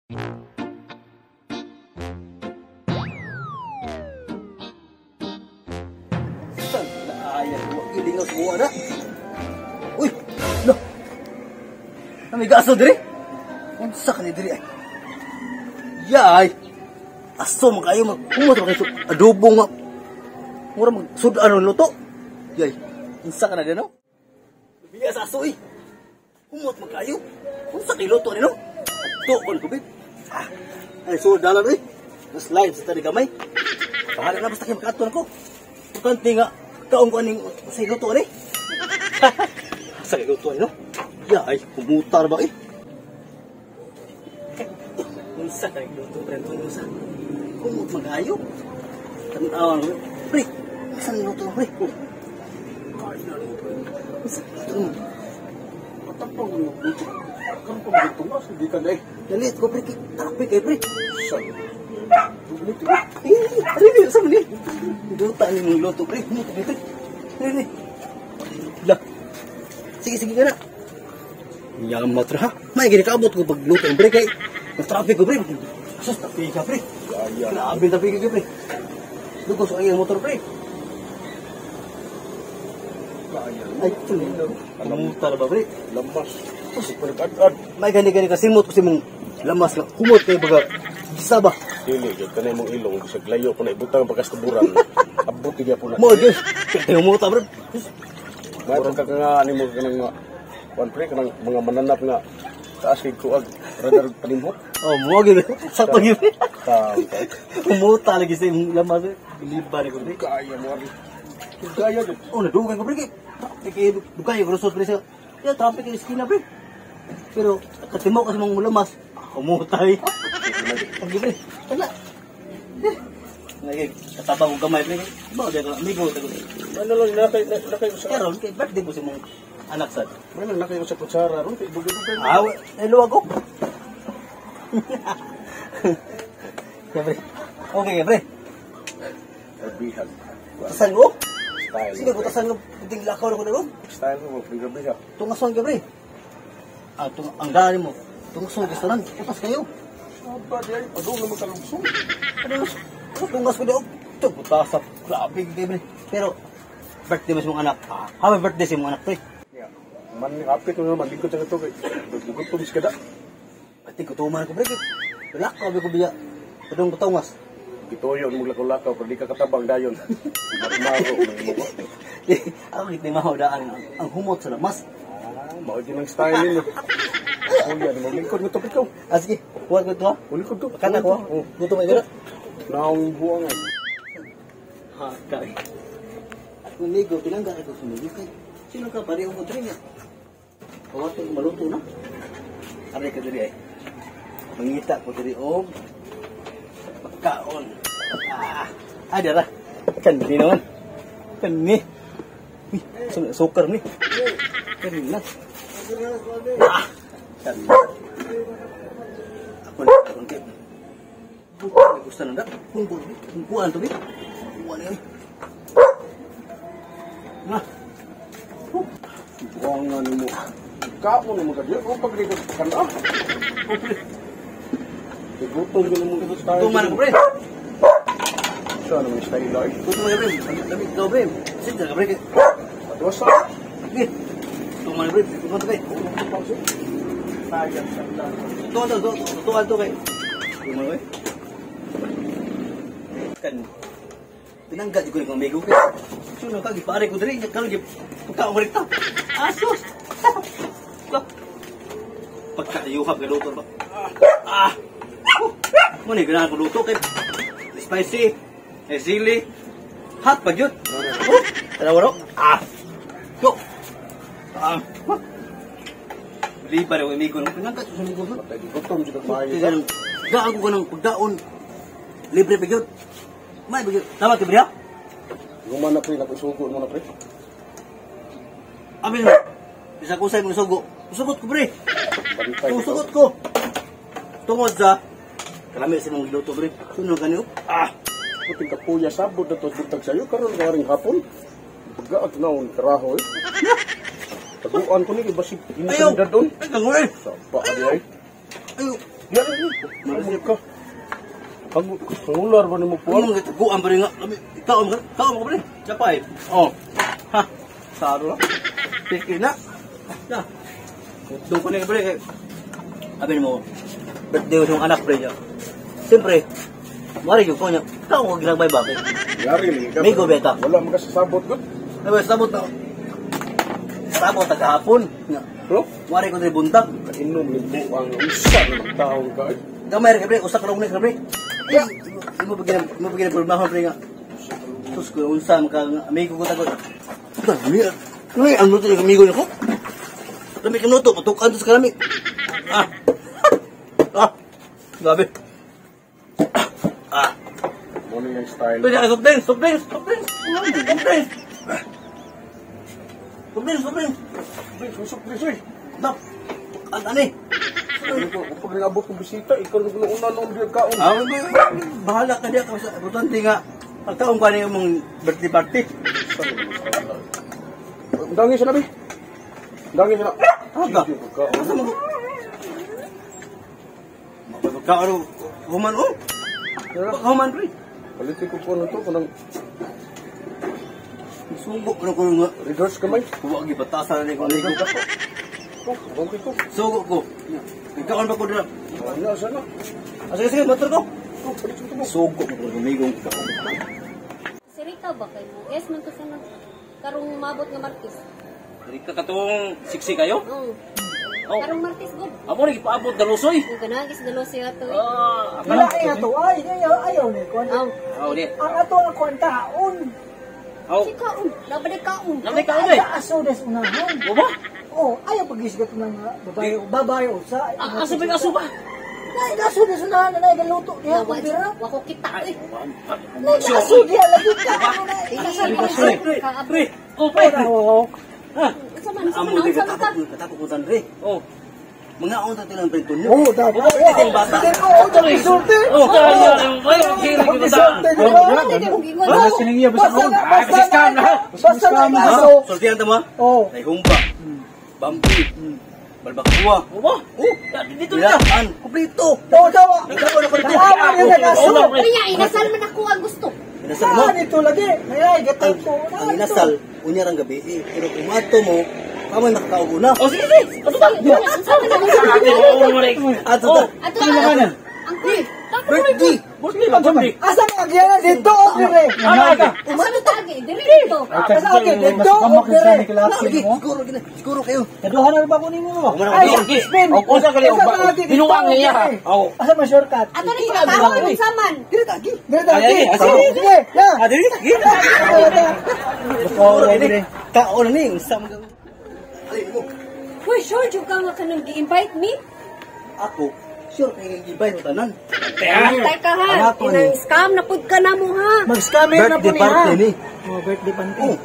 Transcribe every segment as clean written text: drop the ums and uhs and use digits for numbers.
Ayan, gilingaw semua na. Uy, no. Namiga aso diri. Unsa ka ni diri ay? Yay. Aso man kayo magkumot kayo adobo nga. Mura mag sudan luto. Yay. Unsa ka na dino? Biya sa aso eh. Kumot man kayo. Unsa kay luto nino? Tuon ko bit. Ay sudan na eh. Mas live sa tadi gamay. Pahala na basta kay makaton ko. Tukante nga kaong ko aning sa luto ni. Sa luto no? Ya ay kumutar ba eh. Unsa kay luto pre unsa? Kumot magayo. Tanawan ko. Pre, saan luto pre? Kain na luto. Matapang mo luto. Karon ko dito mas di ka dai. Dalit ko pre tapi kay pre. Ini sama ni. Luto ni luto pre. Ini. Lah. Sige kana. Yang motor ha. May gini kaabot ko pag luto pre kay traffic ko pre. Sus tapi ka pre. Ya. Grabe tapi ka pre. Lugos ang iyang motor pre. Ay, mutar ba pre? Lamas. Sus perkat. May gani kasimot ko si mong lamas nga. Kumot kay baga. Isa ba? Dili, yun ka na mong ilong. Sa glayo po na ibutang pagkastuburan. Abot niya po na. Mo, Diyos. Kaya mo ta, bro. Mayroon ka nga, ano mo ka ng one pre, kanang mga mananap nga. Taas kay kuag. Radar panimhot. Oh, mo, gini. Sa pag-iwi. Umuta lagi sa yung lamas. Biliba ni ko, bro. Kaya mo, abi. Kaya dito. Oh, nadugay ko, bro. Dugay ko, rusot, bro. Kaya traffic yung eskina, bro. Pero, katimo kasi mong lamas. Umutay. Pag-iwi. Kala. Lagi, katabang kong kamay, pre. Bawa dia ka, amigo. Ano lang, nakay ko sa... Karon, kay birthday mo si mong anak sad. Ano lang, nakay ko sa kutsara. Ron, kay bugod-bugod. Naluwag ko. Kaya, pre. Okay, pre. Bihag. Tasan ko? Style. Sige, tasan ko. Puting lakaw na ko na ron. Style ko, bihag. Tungason ka, pre. Ang gari mo. Tungason ka sa ron. Putas kayo. Aba, di ay. Padong naman kalugsong. Tungas ko di. Ito, putasap. Grabe, pre. Pero, birthday mo si mong anak. Happy birthday si mong anak, pre. Man, apit mo naman. Lingkod sa ito. Lingkod po, bis ka da. Pati ko tuman ko, pre. Lakaw, ko biya. Padong kutungas. Itoyo, mo lakaw-lakaw. Pero di ka katabang dayon. Maro, may mo. Ako hindi mahawdaan ang humot sa lamas. Mao din ang style ninyo. Kuya, mo lingkod mo to ikaw. Sige, huwag ko ito ha. Lingkod to. Kana ko ha. Gusto mo ito. Naong buwang ay. Ha, kay. At umigo, tinangga ako sumigo kay. Sino ka pareho mo drin niya? Kawato maluto na. Aray ka diri ay. Mangita ko diri og pagkaon. Ada ra. Kandi naman. Kani. Sukar ni. Kani na. Kani. Ako na konti. Bukan gusto na dak. Kumpuan to bi. Kumpuan ni. Nah. Buwang nga ni mo. Kapo na mga diyan. Kung paglikod ka na. Igutom ka na mga style. Tuman ko pre. Siya naman style ay. Gusto mo pre. Lamig daw pre. Sige ka pre. Patuwas na. Sige. Tuman pre. Tuman to kay. Sayang sa lang. Tuwan to kay. Tuman pre. Kan. Tinangga di ko yung amigo kay. Sino ka gipare ko diri kalau di pagka ko rito. Asus. Pagka-yuhap ka luto ba? Muna yung ganahan ko luto kay spicy, sili, hot pa yun. Tanawa ro? Yo! Liba na yung amigo nung pinangkat sa amigo nung. Gutom dito maayo. Gaan ko ka ng pagdaon. Libre pa yun. May pa yun. Tama ka, Bria? Guman na pre, napisugo mo na pre. Amin mo. Bisa kusay mo sugo. Sugot ko, Bre. Sugot ko. Tungod sa kalami sa mong luto, Bre. Suno ganyo. Puting kapuya sabot na to butag sa'yo. Karoon ka rin hapon. Pagkaat na ang karahoy. Taguan ko ni, basig ayaw. inasandad doon. Ay, kangoy. Sapa ka di ay. Ayaw. Yan ni. Malamig ka. Pangular ba ni mo po? Ano nga taguan pa rin nga. Ikaw mo ka pa rin. Sapay. Oh. Ha. Saro lang. Piki na. Na. Doon ko na yung pre. Sabi mo, birthday yung anak pre niya. Siyempre, mari yung ko niya. Ikaw mo ginagmay bakit? Yari ni ka. May gobeta. Wala mo kasi sabot gud. Ay, sabot na. Sabot tagahapon. Bro, Mari ko din buntag. inom ni mo ang usa ng taong ka. Gamay rin pre. Usak lang ulit pre. Ya. Mo bigyan problema pre nga. Sus ko unsa maka amigo ko tagot. Dami. Ay, ano to yung amigo nako? Dami ka nuto, patukan to sa kami. Ah. Ah. Gabi. Ah. Mo ni yung style. Pwede ka subdens. Subdens. Susok ni soy. Dap. Ano eh? Pag nabot ng bisita, ikaw na una nung di kaon. Bahala ka diya kasi importante nga pagtaong ka niyo mong birthday party. Dangi siya nabi. Dangi siya na. Aga. Asa mo? Magkakaano human oh? Human pre. Palitin ko po na to kanang Sugo ko ko nga. reverse kamay. Huwag gibatasan ni ko ligo ka. Okay ko. Sugo ko. Ikaw ba ko dira? Ano sana? Sige, motor ko. Palitin ko mo. Sugo ko gumigong. Si Rika ba kayo? Yes, man to sana. Karong mabot nga Martis. Dili ka katong siksi kayo? Oo. Oh. Karong Martis good. Ako rin ipaabot dalusoy. Yung ganagis dalo siya to. Ah, Wala ay ato ay ayaw ni kon. Aw. oh di. Ang ato ang kwantaon. Oh. Si kaon. Labad kaon. Namay ka ulit. Aso des unahan. Mo ba? Oh, ayaw pagisgat ng babae usa. Asa ba aso ba? Nay aso des unahan na galuto niya Wa pagdira. ko kita eh. Nay aso diya lagi ka. Kasal ko Pre, pre. Oh, pre. Oh, Ha? Sa man sa Amo man di sa man. katapos ko tanre. Oh. Mga on tayo ng printon nyo. oh, dapat. Ang bata. Oh, dapat sulti. Oh, ay, kiri ko ta. Hindi mo gingon. Siningya basta ko. Basta na aso. Sultihan tama? Oh. Ay humba. Bampi. Balbakua. Oh, ba? Oh, dito na. Kumpleto. Dawa. Nagkaroon ako dito. Dawa yun ang aso. Kaya inasal man ako ang gusto. Inasal mo. Ah, dito lagi. Nay gatay ko. Ang inasal, unya rang gabi. Pero kung ato mo, kamay makakaubo na. Oh, sige. Ano ba? Unsa man ako sa Ato ta. Ato na. Ang kuy. Birthday. Birthday. Asa nga gyana dito o dire? Umano tagi dito. Asa okay dito o dire? Sige, siguro kayo. Kaduhan na ba ko nimo? Umano Ay, ka. spin. O, usa ka liyo. Binuwang niya. Oh. Asa man shortcut? Ato ni pagkaon unsa man. Dire tagi. Dire dati. Ay, ay, Sige, sige. Ya. Dire tagi. Oh, dire. Kaon ni usam ka. Ay, mo. Uy, sure jud ka nga kanang gi-invite me. Ako, sure kay gibay mo tanan. Tay ka ha. Ako Inang ni. scam na pud ka na mo ha. Mag-scammer na po Birthday party niya. ni. Oh, birthday party. Oh.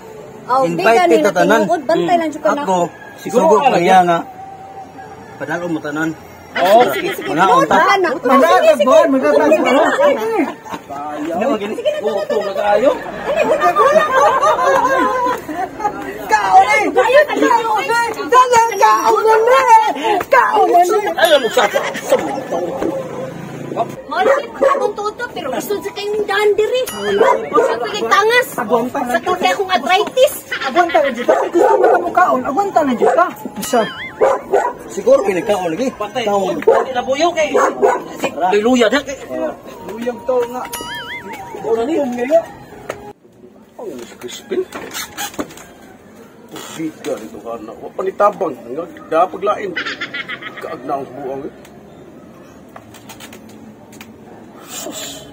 Aw, di Invite ka ni kita tanan. tinuod bantay lang jud ka na. Ako, siguro ko niya nga. Padalo mo tanan. Oh, mga unta. Manatag ba? Manatag ba? Ano magini? Oh, to magayo. Kaon eh! Kaon eh! Dalang kaon na eh! Kaon na eh! Alam mo sa Mala akong tuto pero isod sa kayong daan diri. Sa pagig tangas. Sa kay akong arthritis. Agwanta na dito. Gusto mo na mo kaon. Agwanta na dito. Isa. siguro pinagkaon lagi. Patay. Pati na buyo kay. Luya na kay. Luyag to nga. Ora ni. Ang mas crispin. Biga nito ka na. Wa panitabang. Dapat lain. Kaag na ang buang eh. Sus.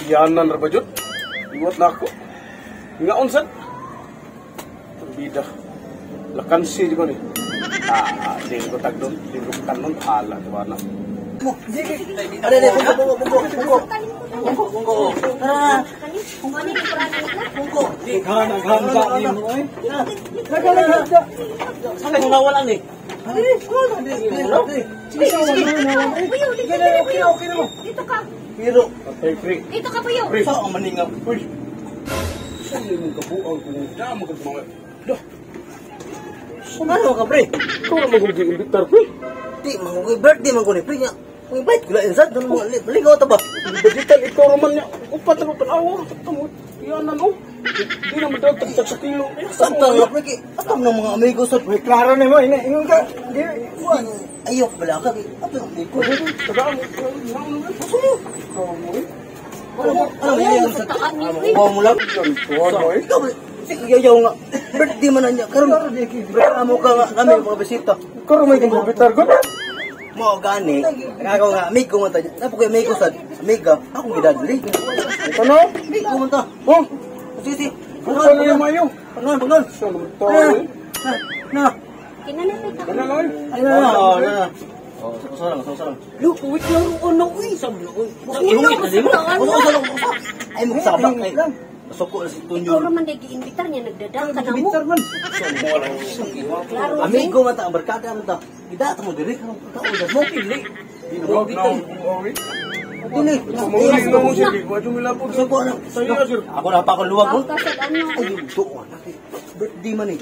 Iyanan ra ba jud? Iwat na ako. Nga unsan? Bida. Lakansi di ba ni? Di ko tagdon. Di ko kanon. Ala, di ba na? Ada bungko. Kumani ni kurang na. Bungko. Naghanga niyo mo eh. Sampai mo nawalan ni. Okay na mo. Dito ka. Pero Patay free. Dito ka puyo. sa ang maningap. Uy! Saan yung kabuang kung dama ka mga... Dah! Ano ka pre? Ikaw na mag-imbitar, pre! Di mangugoy birthday man ko ni pre nya. Uy, bait gula insad dan mo maligaw ta ba? Digital ikaw naman niya. Upat na panawa. Iyanan o. Di naman daw tagtag sa kilo. Santa nga pre ki atam ng mga amigo sa Uy, klaro na mo. Ingon ka. Di, ayok bala ka. Ato ng amigo. Tagaan. Ano yung sa Takaan ni Uy. Wow mo lang. Boy. Ikaw ba? Sige yayaw nga. Birthday man na niya. Karon amo ka nga kami mga bisita. Karo may kumbitar ko. Mo gani. Ako nga amigo man ta. Napo kay amigo sa amiga. Ako gidadli. Ito no? Amigo man ta. Oh. Sige. Ano na yung mayo? Pagnon. Siya naman to. Na. Kinanapit ako. Ano na? Ay na. Oh, sarang. Look, wait lang ano uy. Sabi uy. Ihungit na nimo. Ay mo sa bak kay. Masoko na si Ikaw Tunyo. naman nag-iimbitar niya, nagdadang ka na mo. Klaro Amigo man ta, barkada man ta. Gidata mo diri ka kaudas mo pili. Di mo Huwag bitan. na. Dili. Sumuli na mo siya. Huwag yung milapot. Masoko na. Saya, sir. Ako na pa ako luwag mo. Ang kasad ano. Ay, doon. Birthday man eh.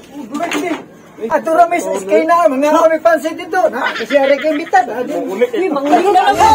ato ramis kay na mga kami pansit dito. Na kasi ari kay bitad. Ulit eh. Manghuli na lang.